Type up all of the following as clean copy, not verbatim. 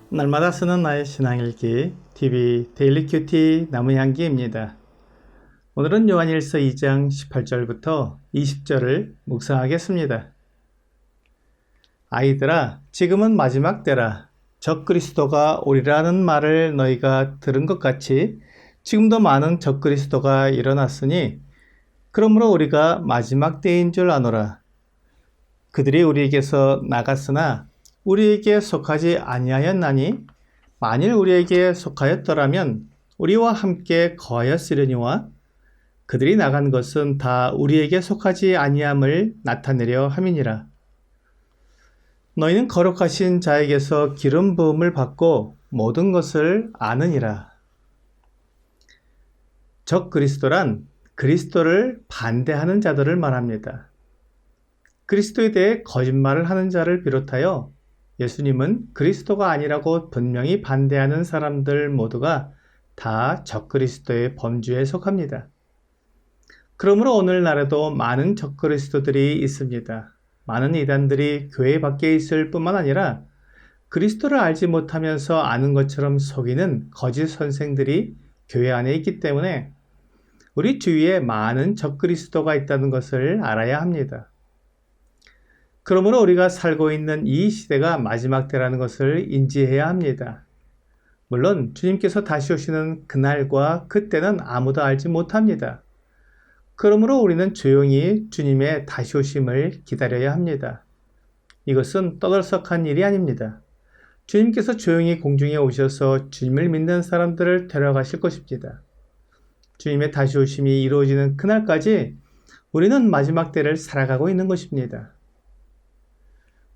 날마다 쓰는 나의 신앙일기 TV 데일리 큐티 나무향기입니다. 오늘은 요한일서 2장 18절부터 20절을 묵상하겠습니다. 아이들아, 지금은 마지막 때라. 적그리스도가 오리라는 말을 너희가 들은 것 같이 지금도 많은 적그리스도가 일어났으니 그러므로 우리가 마지막 때인 줄 아노라. 그들이 우리에게서 나갔으나 우리에게 속하지 아니하였나니 만일 우리에게 속하였더라면 우리와 함께 거하였으려니와 그들이 나간 것은 다 우리에게 속하지 아니함을 나타내려 함이니라. 너희는 거룩하신 자에게서 기름 부음을 받고 모든 것을 아느니라. 적 그리스도란 그리스도를 반대하는 자들을 말합니다. 그리스도에 대해 거짓말을 하는 자를 비롯하여 예수님은 그리스도가 아니라고 분명히 반대하는 사람들 모두가 다 적그리스도의 범주에 속합니다. 그러므로 오늘날에도 많은 적그리스도들이 있습니다. 많은 이단들이 교회 밖에 있을 뿐만 아니라 그리스도를 알지 못하면서 아는 것처럼 속이는 거짓 선생들이 교회 안에 있기 때문에 우리 주위에 많은 적그리스도가 있다는 것을 알아야 합니다. 그러므로 우리가 살고 있는 이 시대가 마지막 때라는 것을 인지해야 합니다. 물론 주님께서 다시 오시는 그날과 그때는 아무도 알지 못합니다. 그러므로 우리는 조용히 주님의 다시 오심을 기다려야 합니다. 이것은 떠들썩한 일이 아닙니다. 주님께서 조용히 공중에 오셔서 주님을 믿는 사람들을 데려가실 것입니다. 주님의 다시 오심이 이루어지는 그날까지 우리는 마지막 때를 살아가고 있는 것입니다.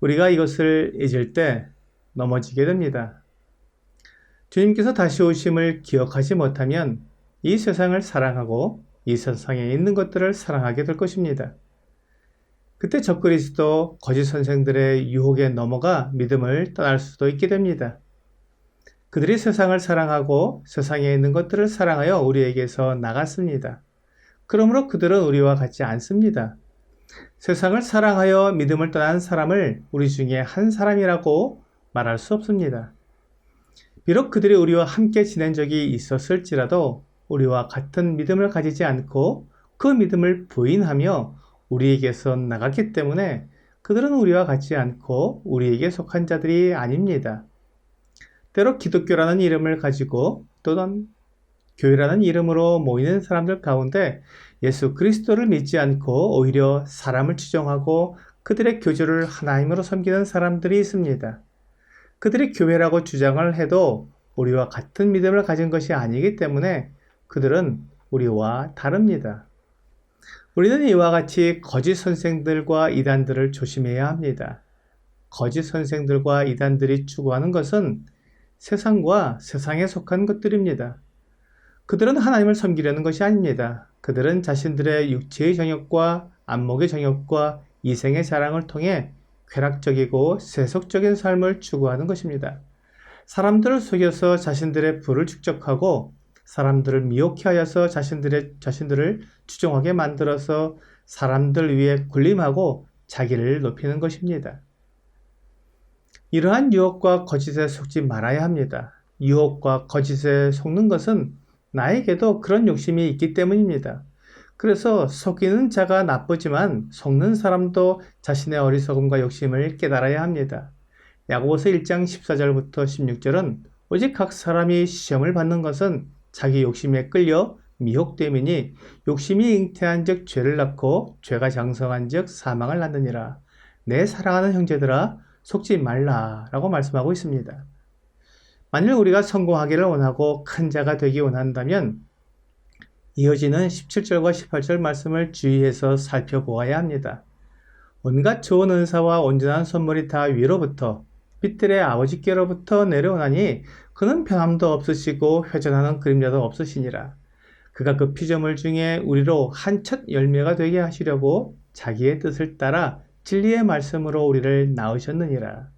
우리가 이것을 잊을 때 넘어지게 됩니다. 주님께서 다시 오심을 기억하지 못하면 이 세상을 사랑하고 이 세상에 있는 것들을 사랑하게 될 것입니다. 그때 적그리스도 거짓 선생들의 유혹에 넘어가 믿음을 떠날 수도 있게 됩니다. 그들이 세상을 사랑하고 세상에 있는 것들을 사랑하여 우리에게서 나갔습니다. 그러므로 그들은 우리와 같지 않습니다. 세상을 사랑하여 믿음을 떠난 사람을 우리 중에 한 사람이라고 말할 수 없습니다. 비록 그들이 우리와 함께 지낸 적이 있었을지라도 우리와 같은 믿음을 가지지 않고 그 믿음을 부인하며 우리에게서 나갔기 때문에 그들은 우리와 같지 않고 우리에게 속한 자들이 아닙니다. 때로 기독교라는 이름을 가지고 또는 교회라는 이름으로 모이는 사람들 가운데 예수 그리스도를 믿지 않고 오히려 사람을 추종하고 그들의 교주를 하나님으로 섬기는 사람들이 있습니다. 그들이 교회라고 주장을 해도 우리와 같은 믿음을 가진 것이 아니기 때문에 그들은 우리와 다릅니다. 우리는 이와 같이 거짓 선생들과 이단들을 조심해야 합니다. 거짓 선생들과 이단들이 추구하는 것은 세상과 세상에 속한 것들입니다. 그들은 하나님을 섬기려는 것이 아닙니다. 그들은 자신들의 육체의 정욕과 안목의 정욕과 이생의 자랑을 통해 쾌락적이고 세속적인 삶을 추구하는 것입니다. 사람들을 속여서 자신들의 부를 축적하고 사람들을 미혹해 하여서 자신들을 추종하게 만들어서 사람들 위에 군림하고 자기를 높이는 것입니다. 이러한 유혹과 거짓에 속지 말아야 합니다. 유혹과 거짓에 속는 것은 나에게도 그런 욕심이 있기 때문입니다. 그래서 속이는 자가 나쁘지만 속는 사람도 자신의 어리석음과 욕심을 깨달아야 합니다. 야고보서 1장 14절부터 16절은 오직 각 사람이 시험을 받는 것은 자기 욕심에 끌려 미혹됨이니 욕심이 잉태한 즉 죄를 낳고 죄가 장성한 즉 사망을 낳느니라. 내 사랑하는 형제들아 속지 말라 라고 말씀하고 있습니다. 만일 우리가 성공하기를 원하고 큰 자가 되기 원한다면 이어지는 17절과 18절 말씀을 주의해서 살펴보아야 합니다. 온갖 좋은 은사와 온전한 선물이 다 위로부터 빛들의 아버지께로부터 내려오나니 그는 변함도 없으시고 회전하는 그림자도 없으시니라. 그가 그 피조물 중에 우리로 한 첫 열매가 되게 하시려고 자기의 뜻을 따라 진리의 말씀으로 우리를 낳으셨느니라.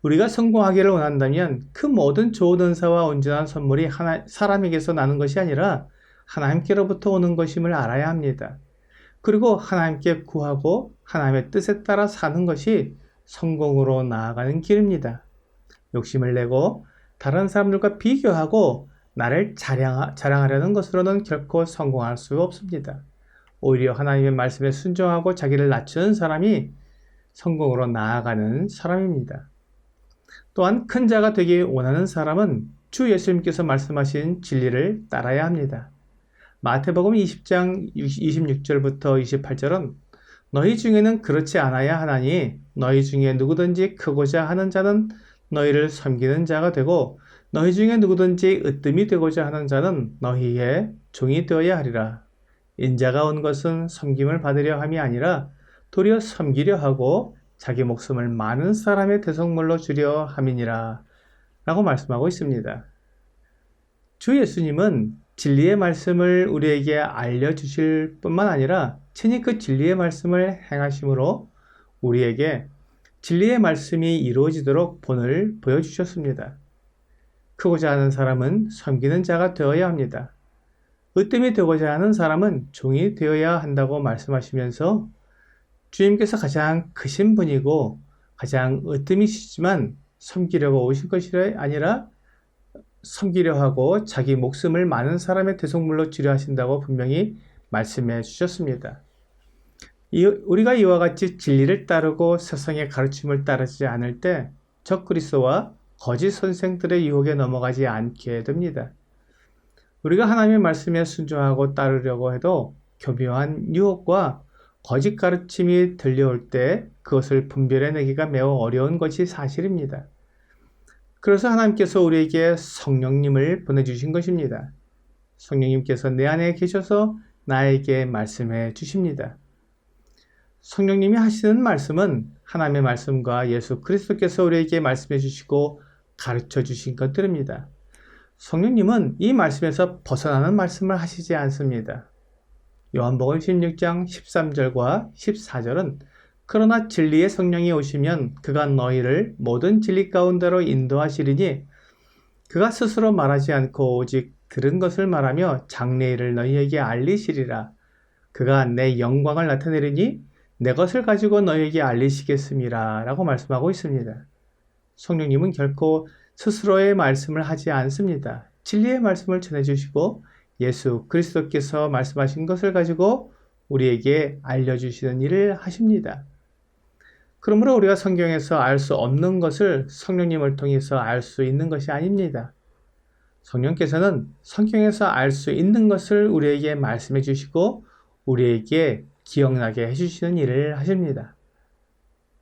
우리가 성공하기를 원한다면 그 모든 좋은 은사와 온전한 선물이 사람에게서 나는 것이 아니라 하나님께로부터 오는 것임을 알아야 합니다. 그리고 하나님께 구하고 하나님의 뜻에 따라 사는 것이 성공으로 나아가는 길입니다. 욕심을 내고 다른 사람들과 비교하고 나를 자랑하려는 것으로는 결코 성공할 수 없습니다. 오히려 하나님의 말씀에 순종하고 자기를 낮추는 사람이 성공으로 나아가는 사람입니다. 또한 큰 자가 되기 원하는 사람은 주 예수님께서 말씀하신 진리를 따라야 합니다. 마태복음 20장 26절부터 28절은 너희 중에는 그렇지 않아야 하나니 너희 중에 누구든지 크고자 하는 자는 너희를 섬기는 자가 되고 너희 중에 누구든지 으뜸이 되고자 하는 자는 너희의 종이 되어야 하리라. 인자가 온 것은 섬김을 받으려 함이 아니라 도리어 섬기려 하고 자기 목숨을 많은 사람의 대속물로 주려 함이니라 라고 말씀하고 있습니다. 주 예수님은 진리의 말씀을 우리에게 알려주실 뿐만 아니라 친히 그 진리의 말씀을 행하심으로 우리에게 진리의 말씀이 이루어지도록 본을 보여주셨습니다. 크고자 하는 사람은 섬기는 자가 되어야 합니다. 으뜸이 되고자 하는 사람은 종이 되어야 한다고 말씀하시면서 주님께서 가장 크신 분이고 가장 으뜸이시지만 섬기려고 오신 것이 아니라 섬기려 하고 자기 목숨을 많은 사람의 대속물로 주려 하신다고 분명히 말씀해 주셨습니다. 우리가 이와 같이 진리를 따르고 세상의 가르침을 따르지 않을 때 적그리스도와 거짓 선생들의 유혹에 넘어가지 않게 됩니다. 우리가 하나님의 말씀에 순종하고 따르려고 해도 교묘한 유혹과 거짓 가르침이 들려올 때 그것을 분별해내기가 매우 어려운 것이 사실입니다. 그래서 하나님께서 우리에게 성령님을 보내주신 것입니다. 성령님께서 내 안에 계셔서 나에게 말씀해 주십니다. 성령님이 하시는 말씀은 하나님의 말씀과 예수 그리스도께서 우리에게 말씀해 주시고 가르쳐 주신 것들입니다. 성령님은 이 말씀에서 벗어나는 말씀을 하시지 않습니다. 요한복음 16장 13절과 14절은 그러나 진리의 성령이 오시면 그가 너희를 모든 진리 가운데로 인도하시리니 그가 스스로 말하지 않고 오직 들은 것을 말하며 장래일을 너희에게 알리시리라. 그가 내 영광을 나타내리니 내 것을 가지고 너희에게 알리시겠음이라 라고 말씀하고 있습니다. 성령님은 결코 스스로의 말씀을 하지 않습니다. 진리의 말씀을 전해주시고 예수 그리스도께서 말씀하신 것을 가지고 우리에게 알려주시는 일을 하십니다. 그러므로 우리가 성경에서 알 수 없는 것을 성령님을 통해서 알 수 있는 것이 아닙니다. 성령께서는 성경에서 알 수 있는 것을 우리에게 말씀해 주시고 우리에게 기억나게 해주시는 일을 하십니다.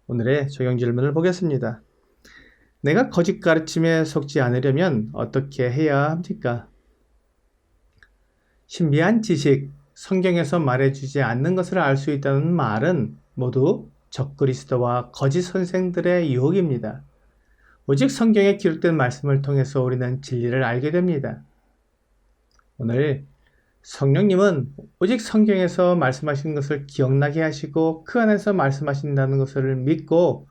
오늘의 적용 질문을 보겠습니다. 내가 거짓 가르침에 속지 않으려면 어떻게 해야 합니까? 신비한 지식, 성경에서 말해주지 않는 것을 알 수 있다는 말은 모두 적그리스도와 거짓 선생들의 유혹입니다. 오직 성경에 기록된 말씀을 통해서 우리는 진리를 알게 됩니다. 오늘 성령님은 오직 성경에서 말씀하신 것을 기억나게 하시고 그 안에서 말씀하신다는 것을 믿고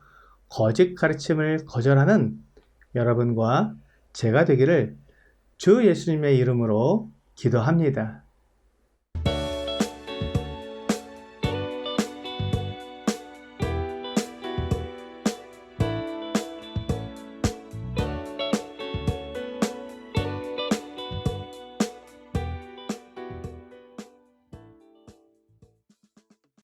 거짓 가르침을 거절하는 여러분과 제가 되기를 주 예수님의 이름으로 기도합니다.